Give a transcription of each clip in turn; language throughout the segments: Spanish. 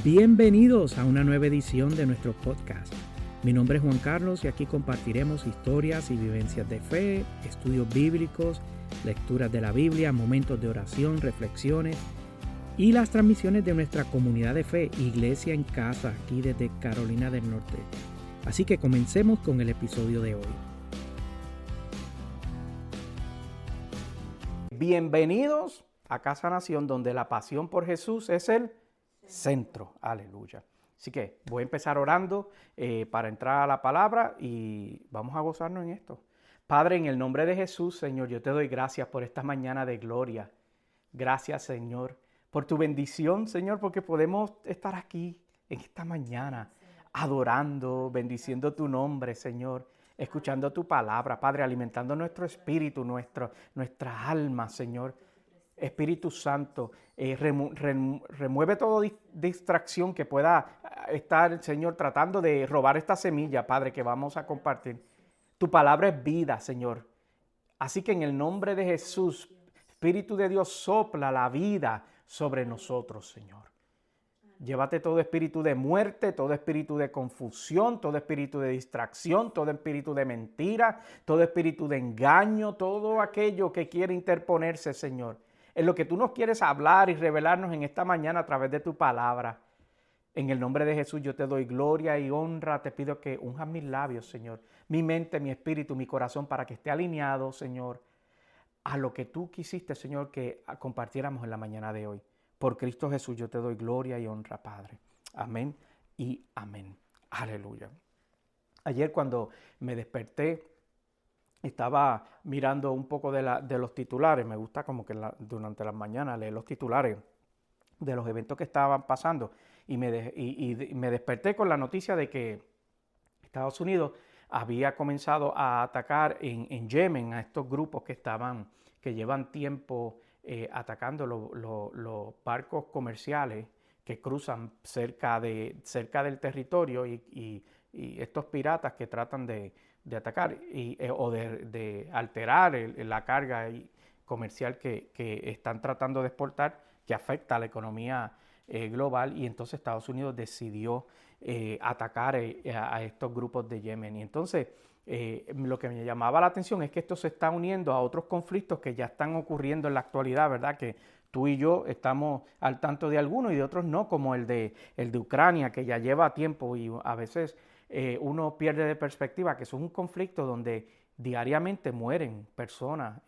Bienvenidos a una nueva edición de nuestro podcast. Mi nombre es Juan Carlos y aquí compartiremos historias y vivencias de fe, estudios bíblicos, lecturas de la Biblia, momentos de oración, reflexiones y las transmisiones de nuestra comunidad de fe, Iglesia en Casa, aquí desde Carolina del Norte. Así que comencemos con el episodio de hoy. Bienvenidos a Casa Nación, donde la pasión por Jesús es el centro. Aleluya. Así que voy a empezar orando para entrar a la palabra y vamos a gozarnos en esto. Padre, en el nombre de Jesús, Señor, yo te doy gracias por esta mañana de gloria. Gracias, Señor, por tu bendición, Señor, porque podemos estar aquí en esta mañana adorando, bendiciendo tu nombre, Señor, escuchando tu palabra, Padre, alimentando nuestro espíritu, nuestra alma, Señor. Espíritu Santo, remueve toda distracción que pueda estar, Señor, tratando de robar esta semilla, Padre, que vamos a compartir. Tu palabra es vida, Señor. Así que en el nombre de Jesús, Espíritu de Dios, sopla la vida sobre nosotros, Señor. Llévate todo espíritu de muerte, todo espíritu de confusión, todo espíritu de distracción, todo espíritu de mentira, todo espíritu de engaño, todo aquello que quiere interponerse, Señor, en lo que tú nos quieres hablar y revelarnos en esta mañana a través de tu palabra. En el nombre de Jesús yo te doy gloria y honra. Te pido que unjas mis labios, Señor, mi mente, mi espíritu, mi corazón, para que esté alineado, Señor, a lo que tú quisiste, Señor, que compartiéramos en la mañana de hoy. Por Cristo Jesús yo te doy gloria y honra, Padre. Amén y amén. Aleluya. Ayer cuando me desperté, estaba mirando un poco de los titulares. Me gusta como que durante las mañanas leer los titulares de los eventos que estaban pasando. Y me desperté con la noticia de que Estados Unidos había comenzado a atacar en Yemen a estos grupos que llevan tiempo atacando los barcos comerciales que cruzan cerca del territorio y estos piratas que tratan de atacar o de alterar la carga comercial que están tratando de exportar, que afecta a la economía global. Y entonces Estados Unidos decidió atacar a estos grupos de Yemen. Y entonces lo que me llamaba la atención es que esto se está uniendo a otros conflictos que ya están ocurriendo en la actualidad, ¿verdad? Que tú y yo estamos al tanto de algunos y de otros no, como el de Ucrania, que ya lleva tiempo y a veces uno pierde de perspectiva que es un conflicto donde diariamente mueren personas,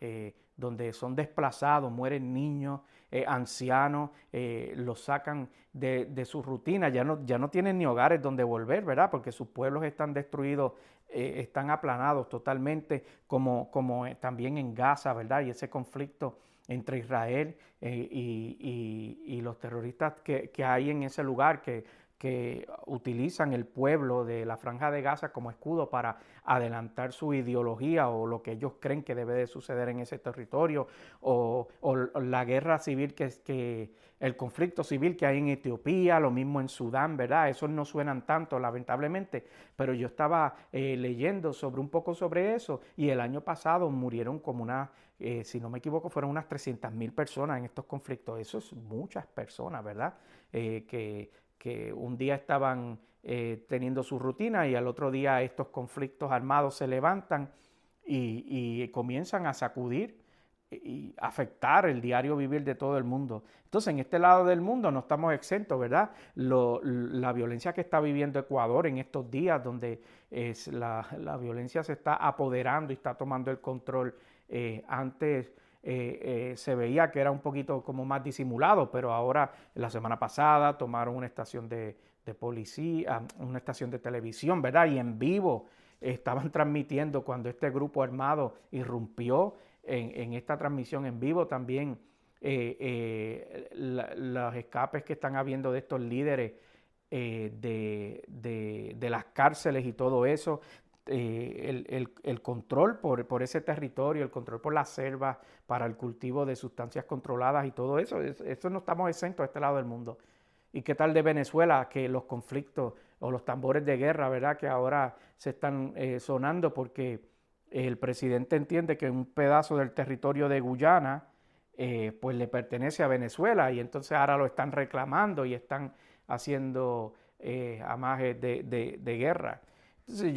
donde son desplazados, mueren niños, ancianos, los sacan de su rutina, ya no tienen ni hogares donde volver, ¿verdad? Porque sus pueblos están destruidos, están aplanados totalmente, como también en Gaza, ¿verdad? Y ese conflicto entre Israel y los terroristas que hay en ese lugar, que utilizan el pueblo de la Franja de Gaza como escudo para adelantar su ideología o lo que ellos creen que debe de suceder en ese territorio, o la guerra civil, el conflicto civil que hay en Etiopía, lo mismo en Sudán, ¿verdad? Esos no suenan tanto, lamentablemente, pero yo estaba leyendo un poco sobre eso, y el año pasado murieron como si no me equivoco, fueron unas 300,000 personas en estos conflictos. Eso es muchas personas, ¿verdad? Que un día estaban teniendo su rutina y al otro día estos conflictos armados se levantan y comienzan a sacudir y afectar el diario vivir de todo el mundo. Entonces, en este lado del mundo no estamos exentos, ¿verdad? La violencia que está viviendo Ecuador en estos días, donde la violencia se está apoderando y está tomando el control. Antes se veía que era un poquito como más disimulado, pero ahora, la semana pasada, tomaron una estación de policía, una estación de televisión, ¿verdad? Y en vivo estaban transmitiendo cuando este grupo armado irrumpió en esta transmisión en vivo. También los escapes que están habiendo de estos líderes de las cárceles y todo eso. El control por ese territorio, el control por las selvas para el cultivo de sustancias controladas y todo eso. Eso no estamos exentos a este lado del mundo. ¿Y qué tal de Venezuela? Que los conflictos o los tambores de guerra, ¿verdad? Que ahora se están sonando porque el presidente entiende que un pedazo del territorio de Guyana pues le pertenece a Venezuela, y entonces ahora lo están reclamando y están haciendo amajes de guerra. Entonces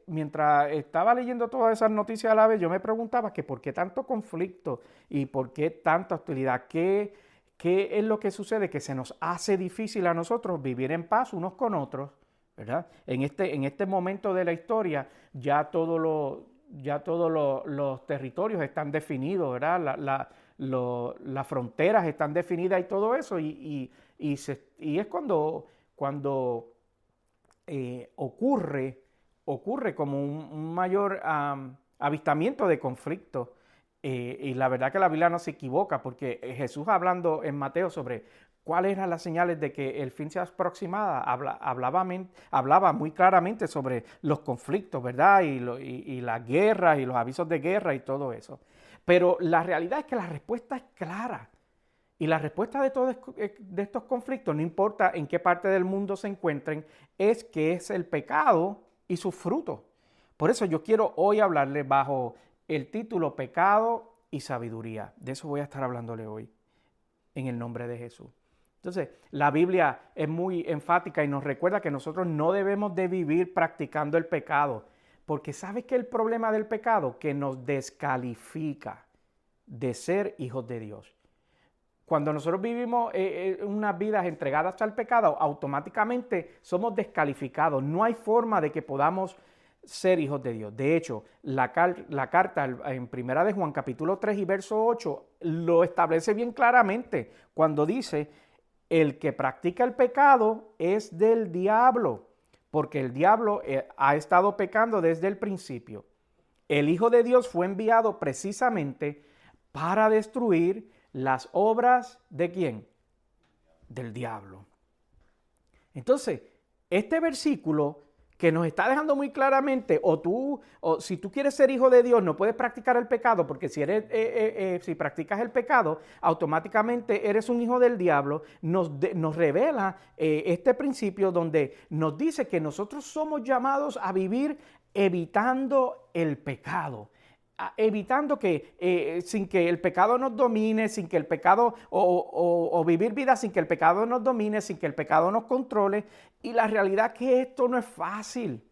mientras estaba leyendo todas esas noticias a la vez, yo me preguntaba que por qué tanto conflicto y por qué tanta hostilidad, qué es lo que sucede que se nos hace difícil a nosotros vivir en paz unos con otros, ¿verdad? En este momento de la historia ya todos los territorios están definidos, ¿verdad? Las fronteras están definidas y todo eso, y es cuando ocurre como un mayor avistamiento de conflicto. Y la verdad que la Biblia no se equivoca, porque Jesús, hablando en Mateo sobre cuáles eran las señales de que el fin se aproximaba, hablaba muy claramente sobre los conflictos, ¿verdad? Y las guerras y los avisos de guerra y todo eso. Pero la realidad es que la respuesta es clara. Y la respuesta de estos conflictos, no importa en qué parte del mundo se encuentren, es que es el pecado y sus frutos. Por eso yo quiero hoy hablarle bajo el título Pecado y Sabiduría. De eso voy a estar hablándole hoy, en el nombre de Jesús. Entonces, la Biblia es muy enfática y nos recuerda que nosotros no debemos de vivir practicando el pecado, porque ¿sabes qué es el problema del pecado? Que nos descalifica de ser hijos de Dios. Cuando nosotros vivimos unas vidas entregadas al pecado, automáticamente somos descalificados. No hay forma de que podamos ser hijos de Dios. De hecho, la carta en Primera de Juan, capítulo 3 y verso 8, lo establece bien claramente cuando dice: el que practica el pecado es del diablo, porque el diablo ha estado pecando desde el principio. El Hijo de Dios fue enviado precisamente para destruir las obras ¿de quién? Del diablo. Entonces, este versículo que nos está dejando muy claramente, o si tú quieres ser hijo de Dios, no puedes practicar el pecado, porque si practicas el pecado, automáticamente eres un hijo del diablo. Nos revela este principio donde nos dice que nosotros somos llamados a vivir evitando el pecado. Evitando que sin que el pecado nos domine, sin que el pecado, o vivir vida sin que el pecado nos domine, sin que el pecado nos controle. Y la realidad es que esto no es fácil.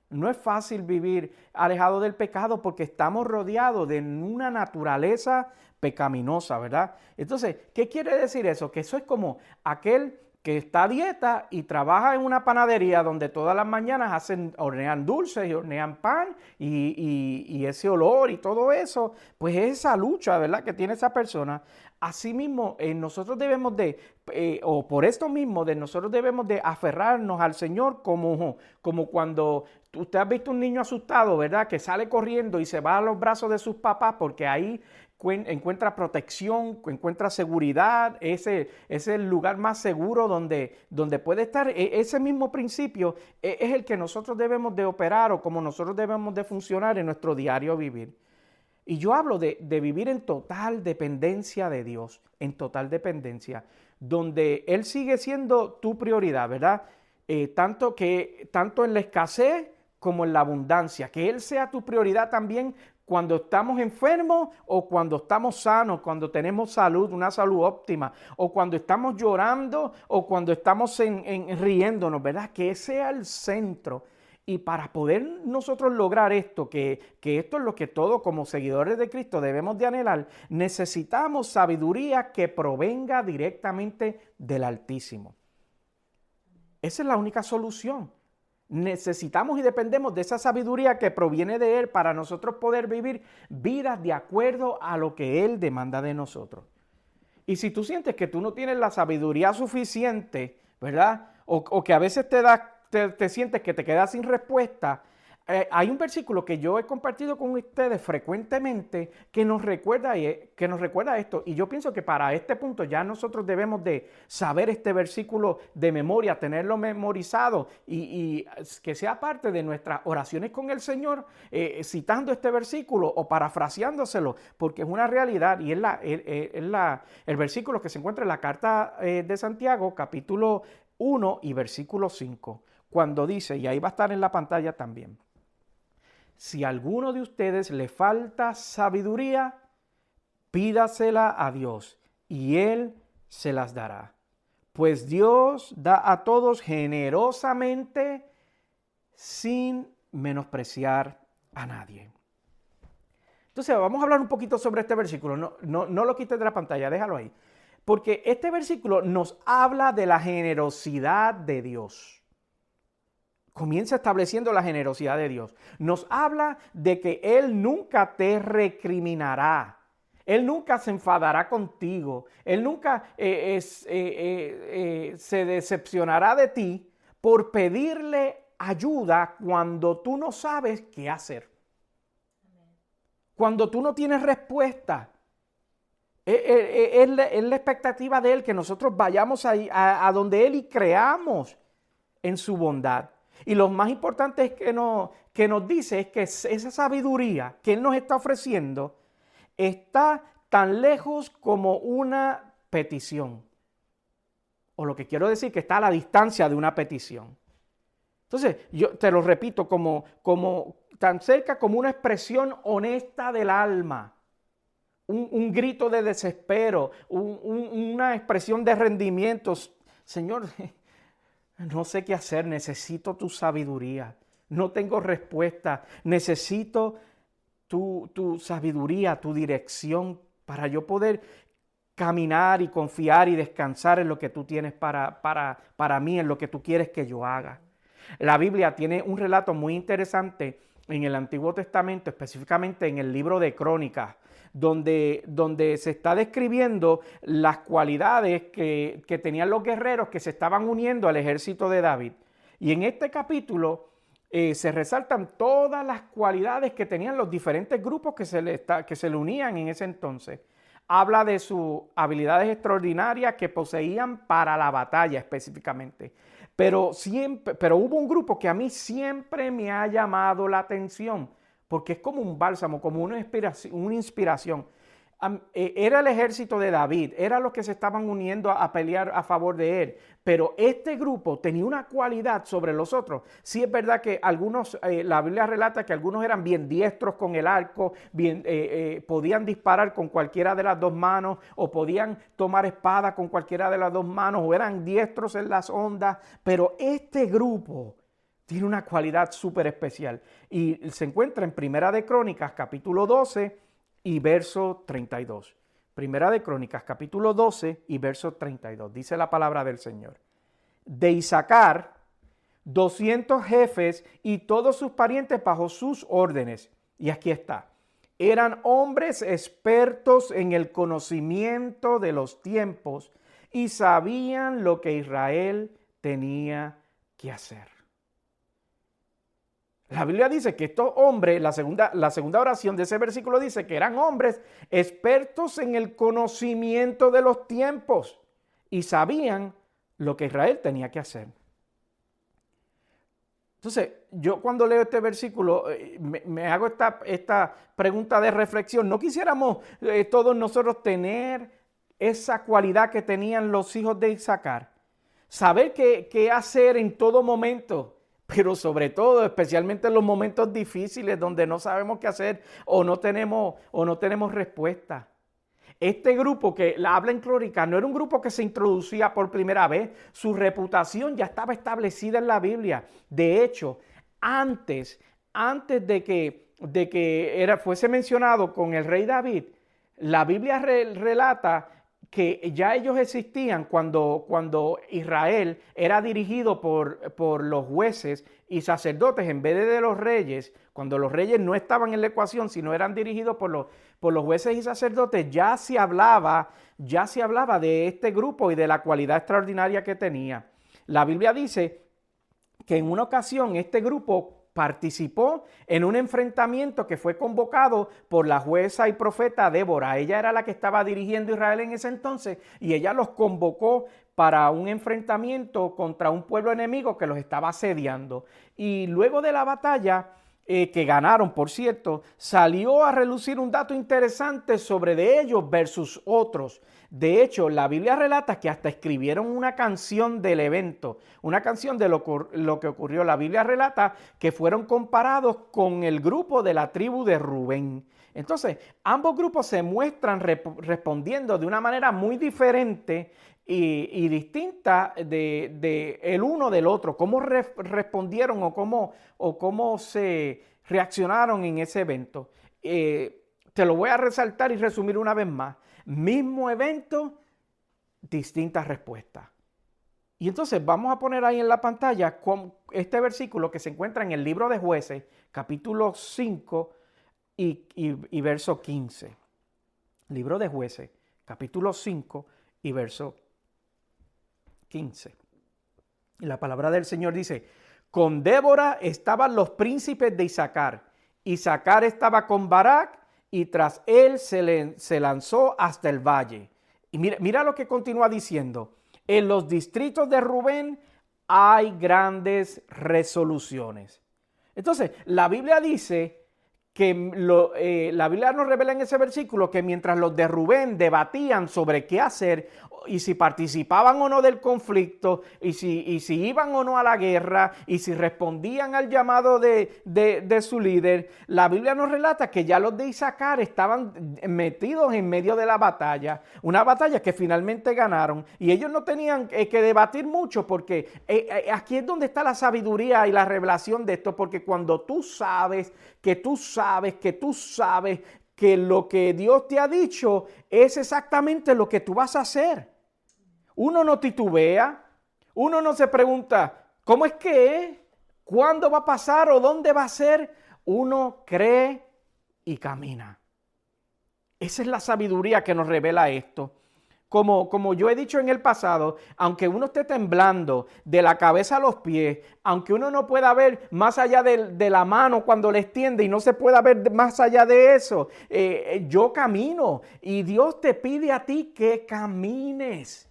No es fácil vivir alejado del pecado, porque estamos rodeados de una naturaleza pecaminosa, ¿verdad? Entonces, ¿qué quiere decir eso? Que eso es como aquel que está a dieta y trabaja en una panadería donde todas las mañanas hornean dulces y hornean pan, y ese olor y todo eso, pues es esa lucha, ¿verdad?, que tiene esa persona. Asimismo, nosotros debemos o por esto mismo, nosotros debemos de aferrarnos al Señor como cuando usted ha visto un niño asustado, ¿verdad?, que sale corriendo y se va a los brazos de sus papás, porque ahí encuentra protección, encuentra seguridad. Es el lugar más seguro donde puede estar. Ese mismo principio es el que nosotros debemos de operar, o como nosotros debemos de funcionar en nuestro diario vivir. Y yo hablo de vivir en total dependencia de Dios, en total dependencia, donde Él sigue siendo tu prioridad, ¿verdad? Tanto en la escasez como en la abundancia, que Él sea tu prioridad también cuando estamos enfermos o cuando estamos sanos, cuando tenemos salud, una salud óptima, o cuando estamos llorando o cuando estamos riéndonos, ¿verdad? Que ese sea el centro. Y para poder nosotros lograr esto, que esto es lo que todos como seguidores de Cristo debemos de anhelar, necesitamos sabiduría que provenga directamente del Altísimo. Esa es la única solución. Necesitamos y dependemos de esa sabiduría que proviene de Él para nosotros poder vivir vidas de acuerdo a lo que Él demanda de nosotros. Y si tú sientes que tú no tienes la sabiduría suficiente, ¿verdad? O que a veces te sientes que te quedas sin respuesta, hay un versículo que yo he compartido con ustedes frecuentemente que nos recuerda esto. Y yo pienso que para este punto ya nosotros debemos de saber este versículo de memoria, tenerlo memorizado y que sea parte de nuestras oraciones con el Señor, citando este versículo o parafraseándoselo, porque es una realidad. Y es el versículo que se encuentra en la carta de Santiago, capítulo 1 y versículo 5, cuando dice, y ahí va a estar en la pantalla también: si a alguno de ustedes le falta sabiduría, pídasela a Dios y Él se las dará. pues Dios da a todos generosamente sin menospreciar a nadie. Entonces vamos a hablar un poquito sobre este versículo. No lo quites de la pantalla, déjalo ahí. Porque este versículo nos habla de la generosidad de Dios. Comienza estableciendo la generosidad de Dios. Nos habla de que Él nunca te recriminará. Él nunca se enfadará contigo. Él nunca se decepcionará de ti por pedirle ayuda cuando tú no sabes qué hacer. Cuando tú no tienes respuesta. Es la expectativa de Él que nosotros vayamos a donde Él y creamos en su bondad. Y lo más importante es que nos dice es que esa sabiduría que Él nos está ofreciendo está tan lejos como una petición. O lo que quiero decir que está a la distancia de una petición. Entonces, yo te lo repito, como tan cerca como una expresión honesta del alma. Un grito de desespero, una expresión de rendimientos. Señor, no sé qué hacer, necesito tu sabiduría. No tengo respuesta, necesito tu sabiduría, tu dirección para yo poder caminar y confiar y descansar en lo que tú tienes para mí, en lo que tú quieres que yo haga. La Biblia tiene un relato muy interesante en el Antiguo Testamento, específicamente en el libro de Crónicas, donde se está describiendo las cualidades que tenían los guerreros que se estaban uniendo al ejército de David. Y en este capítulo se resaltan todas las cualidades que tenían los diferentes grupos que se le unían en ese entonces. Habla de sus habilidades extraordinarias que poseían para la batalla específicamente. Pero hubo un grupo que a mí siempre me ha llamado la atención, porque es como un bálsamo, como una inspiración. Era el ejército de David, eran los que se estaban uniendo a pelear a favor de él, pero este grupo tenía una cualidad sobre los otros. Sí es verdad que algunos, la Biblia relata que algunos eran bien diestros con el arco, podían disparar con cualquiera de las dos manos, o podían tomar espada con cualquiera de las dos manos, o eran diestros en las ondas, pero este grupo tiene una cualidad súper especial y se encuentra en Primera de Crónicas, capítulo 12 y verso 32. Primera de Crónicas, capítulo 12 y verso 32. Dice la palabra del Señor. De Isaacar, 200 jefes y todos sus parientes bajo sus órdenes. Y aquí está. Eran hombres expertos en el conocimiento de los tiempos y sabían lo que Israel tenía que hacer. La Biblia dice que estos hombres, la segunda oración de ese versículo dice que eran hombres expertos en el conocimiento de los tiempos y sabían lo que Israel tenía que hacer. Entonces, yo cuando leo este versículo me hago esta pregunta de reflexión. ¿No quisiéramos todos nosotros tener esa cualidad que tenían los hijos de Isaacar? Saber qué hacer en todo momento. Pero sobre todo, especialmente en los momentos difíciles donde no sabemos qué hacer o no tenemos respuesta. Este grupo que la habla en Crónicas no era un grupo que se introducía por primera vez. Su reputación ya estaba establecida en la Biblia. De hecho, antes de que fuese mencionado con el rey David, la Biblia relata que ya ellos existían cuando Israel era dirigido por los jueces y sacerdotes en vez de los reyes. Cuando los reyes no estaban en la ecuación, sino eran dirigidos por los jueces y sacerdotes, ya se hablaba de este grupo y de la cualidad extraordinaria que tenía. La Biblia dice que en una ocasión este grupo participó en un enfrentamiento que fue convocado por la jueza y profeta Débora. Ella era la que estaba dirigiendo Israel en ese entonces y ella los convocó para un enfrentamiento contra un pueblo enemigo que los estaba asediando. Y luego de la batalla, que ganaron, por cierto, salió a relucir un dato interesante sobre de ellos versus otros. De hecho, la Biblia relata que hasta escribieron una canción del evento, una canción de lo que ocurrió. La Biblia relata que fueron comparados con el grupo de la tribu de Rubén. Entonces, ambos grupos se muestran respondiendo de una manera muy diferente y distinta de el uno del otro, cómo respondieron o cómo se reaccionaron en ese evento. Te lo voy a resaltar y resumir una vez más. Mismo evento, distintas respuestas. Y entonces vamos a poner ahí en la pantalla este versículo que se encuentra en el libro de Jueces, capítulo 5 y verso 15. Libro de Jueces, capítulo 5 y verso 15. Y la palabra del Señor dice: con Débora estaban los príncipes de Isaacar. Isaacar estaba con Barak y tras él se lanzó hasta el valle. Y mira lo que continúa diciendo. En los distritos de Rubén hay grandes resoluciones. Entonces, la Biblia dice que la Biblia nos revela en ese versículo que mientras los de Rubén debatían sobre qué hacer y si participaban o no del conflicto y si iban o no a la guerra y si respondían al llamado de su líder, la Biblia nos relata que ya los de Isaacar estaban metidos en medio de la batalla, una batalla que finalmente ganaron y ellos no tenían que debatir mucho porque aquí es donde está la sabiduría y la revelación de esto, porque cuando tú sabes que lo que Dios te ha dicho es exactamente lo que tú vas a hacer. Uno no titubea, uno no se pregunta, ¿cómo es que es? ¿Cuándo va a pasar o dónde va a ser? Uno cree y camina. Esa es la sabiduría que nos revela esto. Como yo he dicho en el pasado, aunque uno esté temblando de la cabeza a los pies, aunque uno no pueda ver más allá de la mano cuando le extiende y no se pueda ver más allá de eso, yo camino y Dios te pide a ti que camines,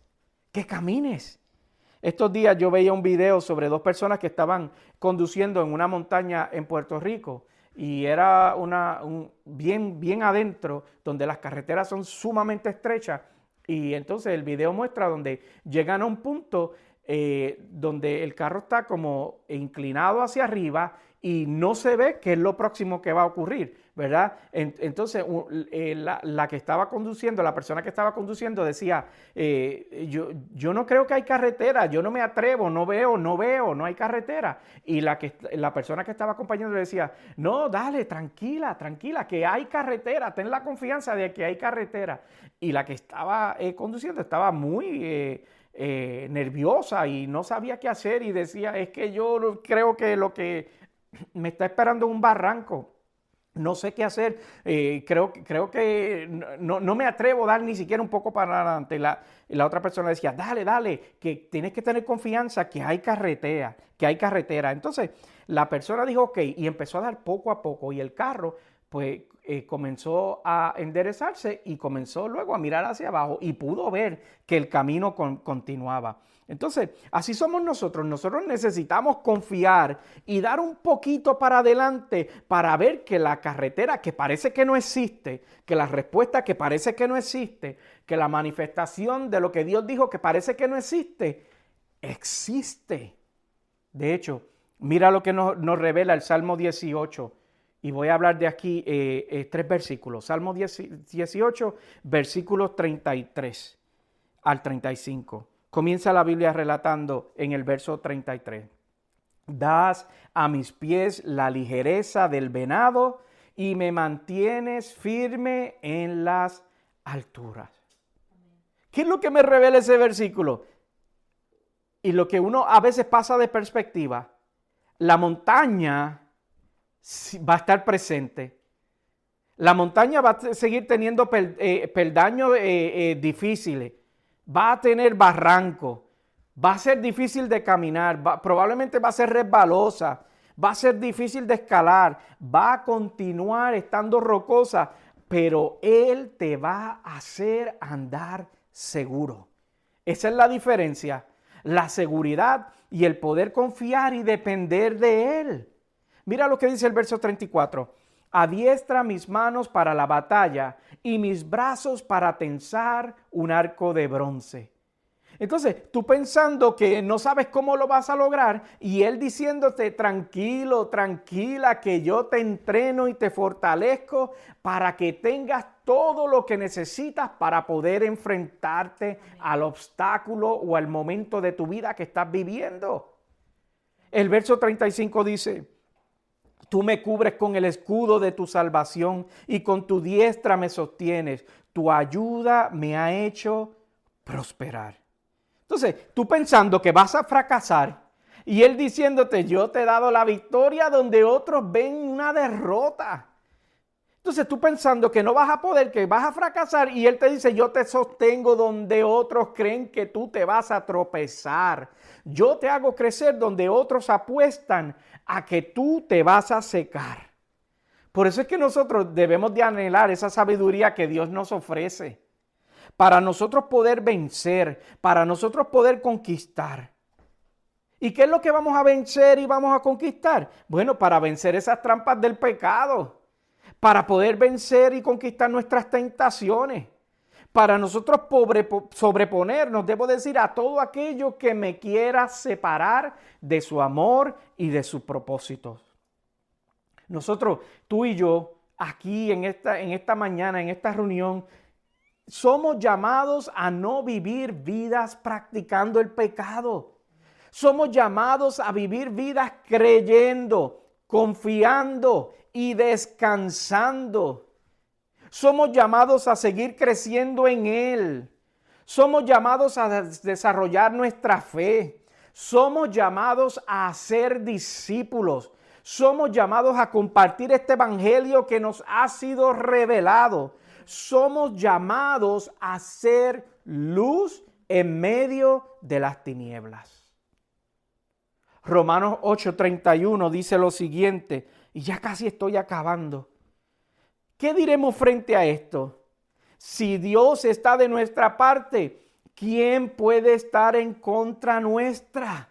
que camines. Estos días yo veía un video sobre dos personas que estaban conduciendo en una montaña en Puerto Rico y era bien adentro, donde las carreteras son sumamente estrechas. Y entonces el video muestra donde llegan a un punto donde el carro está como inclinado hacia arriba y no se ve qué es lo próximo que va a ocurrir, ¿verdad? Entonces la que estaba conduciendo, la persona que estaba conduciendo decía, yo no creo que hay carretera, yo no me atrevo, no veo, no hay carretera. Y la persona que estaba acompañando le decía, no, dale, tranquila, que hay carretera, ten la confianza de que hay carretera. Y la que estaba conduciendo estaba muy nerviosa y no sabía qué hacer y decía, es que yo creo que lo que me está esperando es un barranco. No sé qué hacer, creo que no me atrevo a dar ni siquiera un poco para adelante. La otra persona decía, dale, que tienes que tener confianza que hay carretera. Entonces la persona dijo, ok, y empezó a dar poco a poco y el carro pues comenzó a enderezarse y comenzó luego a mirar hacia abajo y pudo ver que el camino continuaba. Entonces, así somos nosotros. Nosotros necesitamos confiar y dar un poquito para adelante para ver que la carretera que parece que no existe, que la respuesta que parece que no existe, que la manifestación de lo que Dios dijo que parece que no existe, existe. De hecho, mira lo que nos revela el Salmo 18. Y voy a hablar de aquí 3 versículos. Salmo 18, versículos 33 al 35. Comienza la Biblia relatando en el verso 33. Das a mis pies la ligereza del venado y me mantienes firme en las alturas. ¿Qué es lo que me revela ese versículo? Y lo que uno a veces pasa de perspectiva. La montaña va a estar presente. La montaña va a seguir teniendo peldaños difíciles. Va a tener barranco, va a ser difícil de caminar, probablemente va a ser resbalosa, va a ser difícil de escalar, va a continuar estando rocosa, pero Él te va a hacer andar seguro. Esa es la diferencia, la seguridad y el poder confiar y depender de Él. Mira lo que dice el verso 34. Adiestra mis manos para la batalla y mis brazos para tensar un arco de bronce. Entonces, tú pensando que no sabes cómo lo vas a lograr y Él diciéndote, tranquilo, tranquila, que yo te entreno y te fortalezco para que tengas todo lo que necesitas para poder enfrentarte al obstáculo o al momento de tu vida que estás viviendo. El verso 35 dice, tú me cubres con el escudo de tu salvación y con tu diestra me sostienes. Tu ayuda me ha hecho prosperar. Entonces, tú pensando que vas a fracasar y Él diciéndote, yo te he dado la victoria donde otros ven una derrota. Entonces, tú pensando que no vas a poder, que vas a fracasar y Él te dice, yo te sostengo donde otros creen que tú te vas a tropezar. Yo te hago crecer donde otros apuestan a que tú te vas a secar. Por eso es que nosotros debemos de anhelar esa sabiduría que Dios nos ofrece. Para nosotros poder vencer, para nosotros poder conquistar. ¿Y qué es lo que vamos a vencer y vamos a conquistar? Bueno, para vencer esas trampas del pecado, para poder vencer y conquistar nuestras tentaciones, para nosotros sobreponernos, debo decir, a todo aquello que me quiera separar de su amor y de sus propósitos. Nosotros, tú y yo, aquí en esta mañana, en esta reunión, somos llamados a no vivir vidas practicando el pecado. Somos llamados a vivir vidas creyendo, confiando y descansando. Somos llamados a seguir creciendo en Él. Somos llamados a desarrollar nuestra fe. Somos llamados a ser discípulos. Somos llamados a compartir este evangelio que nos ha sido revelado. Somos llamados a ser luz en medio de las tinieblas. Romanos 8:31 dice lo siguiente, y ya casi estoy acabando. ¿Qué diremos frente a esto? Si Dios está de nuestra parte, ¿quién puede estar en contra nuestra?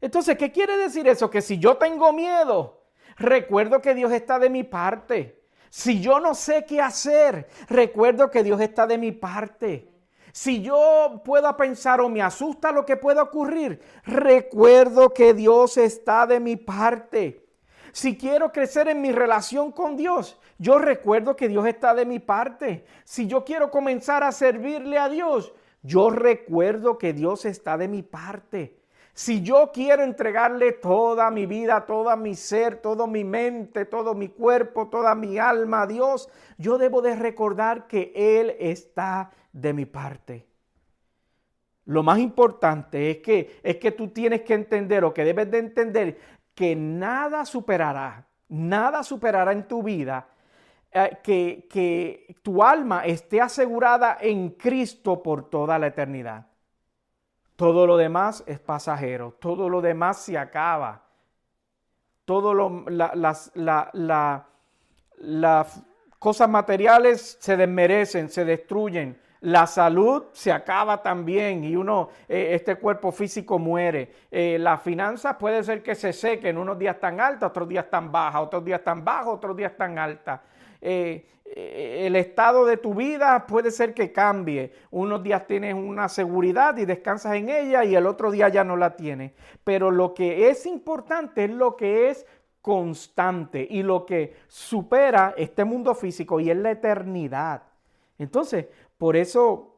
Entonces, ¿qué quiere decir eso? Que si yo tengo miedo, recuerdo que Dios está de mi parte. Si yo no sé qué hacer, recuerdo que Dios está de mi parte. Si yo puedo pensar o me asusta lo que pueda ocurrir, recuerdo que Dios está de mi parte. Si quiero crecer en mi relación con Dios, yo recuerdo que Dios está de mi parte. Si yo quiero comenzar a servirle a Dios, yo recuerdo que Dios está de mi parte. Si yo quiero entregarle toda mi vida, todo mi ser, toda mi mente, todo mi cuerpo, toda mi alma a Dios, yo debo de recordar que Él está de mi parte. Lo más importante es que tú tienes que entender o que debes de entender que nada superará en tu vida que tu alma esté asegurada en Cristo por toda la eternidad. Todo lo demás es pasajero, todo lo demás se acaba. Las cosas materiales se desmerecen, se destruyen. La salud se acaba también y este cuerpo físico muere. Las finanzas puede ser que se sequen, unos días tan altas, otros días tan bajas, otros días tan bajos, otros días tan altas. El estado de tu vida puede ser que cambie. Unos días tienes una seguridad y descansas en ella y el otro día ya no la tienes. Pero lo que es importante es lo que es constante y lo que supera este mundo físico y es la eternidad. Entonces, por eso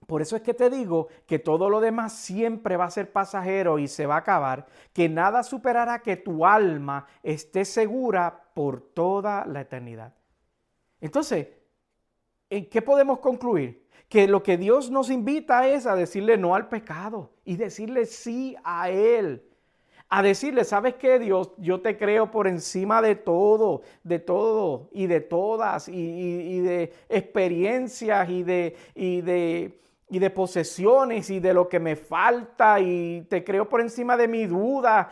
es que te digo que todo lo demás siempre va a ser pasajero y se va a acabar, que nada superará que tu alma esté segura por toda la eternidad. Entonces, ¿en qué podemos concluir? Que lo que Dios nos invita es a decirle no al pecado y decirle sí a Él. A decirle, ¿sabes qué, Dios? Yo te creo por encima de todo y de todas y de experiencias y de posesiones y de lo que me falta y te creo por encima de mi duda,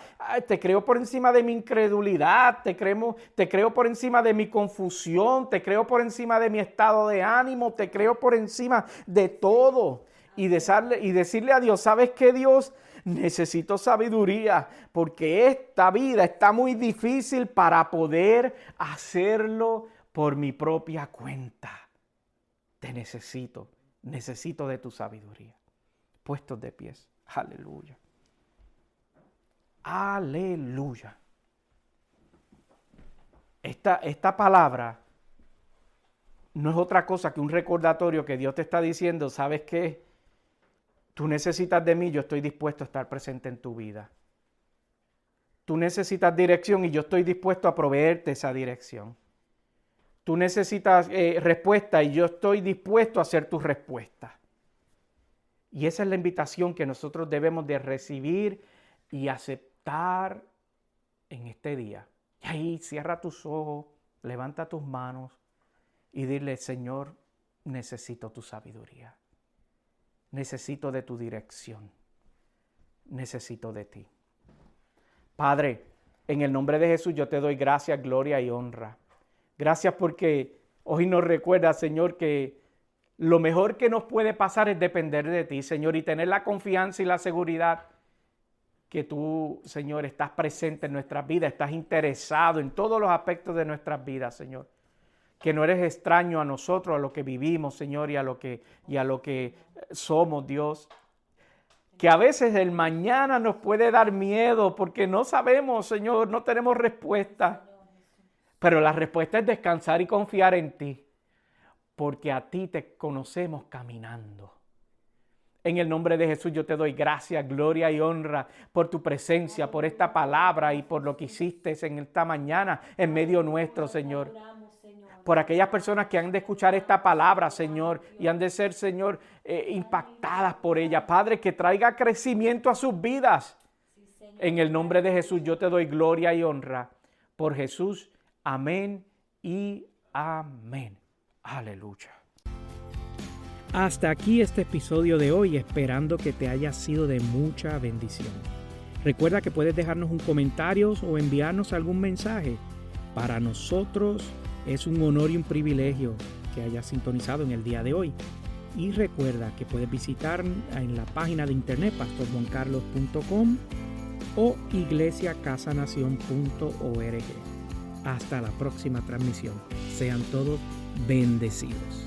te creo por encima de mi incredulidad, te creo por encima de mi confusión, te creo por encima de mi estado de ánimo, te creo por encima de todo y decirle a Dios, ¿sabes qué, Dios? Necesito sabiduría porque esta vida está muy difícil para poder hacerlo por mi propia cuenta. Te necesito de tu sabiduría. puestos de pies. Aleluya. Aleluya. Esta palabra no es otra cosa que un recordatorio que Dios te está diciendo, ¿sabes qué? Tú necesitas de mí, yo estoy dispuesto a estar presente en tu vida. Tú necesitas dirección y yo estoy dispuesto a proveerte esa dirección. Tú necesitas respuesta y yo estoy dispuesto a hacer tu respuesta. Y esa es la invitación que nosotros debemos de recibir y aceptar en este día. Y ahí cierra tus ojos, levanta tus manos y dile, Señor, necesito tu sabiduría. Necesito de tu dirección. Necesito de ti. Padre, en el nombre de Jesús yo te doy gracias, gloria y honra. Gracias porque hoy nos recuerda, Señor, que lo mejor que nos puede pasar es depender de ti, Señor, y tener la confianza y la seguridad que tú, Señor, estás presente en nuestras vidas, estás interesado en todos los aspectos de nuestras vidas, Señor. Que no eres extraño a nosotros, a lo que vivimos, Señor, y a lo que somos, Dios. Que a veces el mañana nos puede dar miedo porque no sabemos, Señor, no tenemos respuesta. Pero la respuesta es descansar y confiar en ti, porque a ti te conocemos caminando. En el nombre de Jesús yo te doy gracias, gloria y honra por tu presencia, por esta palabra y por lo que hiciste en esta mañana en medio nuestro, Señor. Por aquellas personas que han de escuchar esta palabra, Señor, y han de ser, Señor, impactadas por ella. Padre, que traiga crecimiento a sus vidas. En el nombre de Jesús yo te doy gloria y honra. Por Jesús, amén y amén. Aleluya. Hasta aquí este episodio de hoy, esperando que te haya sido de mucha bendición. Recuerda que puedes dejarnos un comentario o enviarnos algún mensaje. Para nosotros es un honor y un privilegio que hayas sintonizado en el día de hoy. Y recuerda que puedes visitar en la página de internet pastorjuancarlos.com o iglesiacasanacion.org. Hasta la próxima transmisión. Sean todos bendecidos.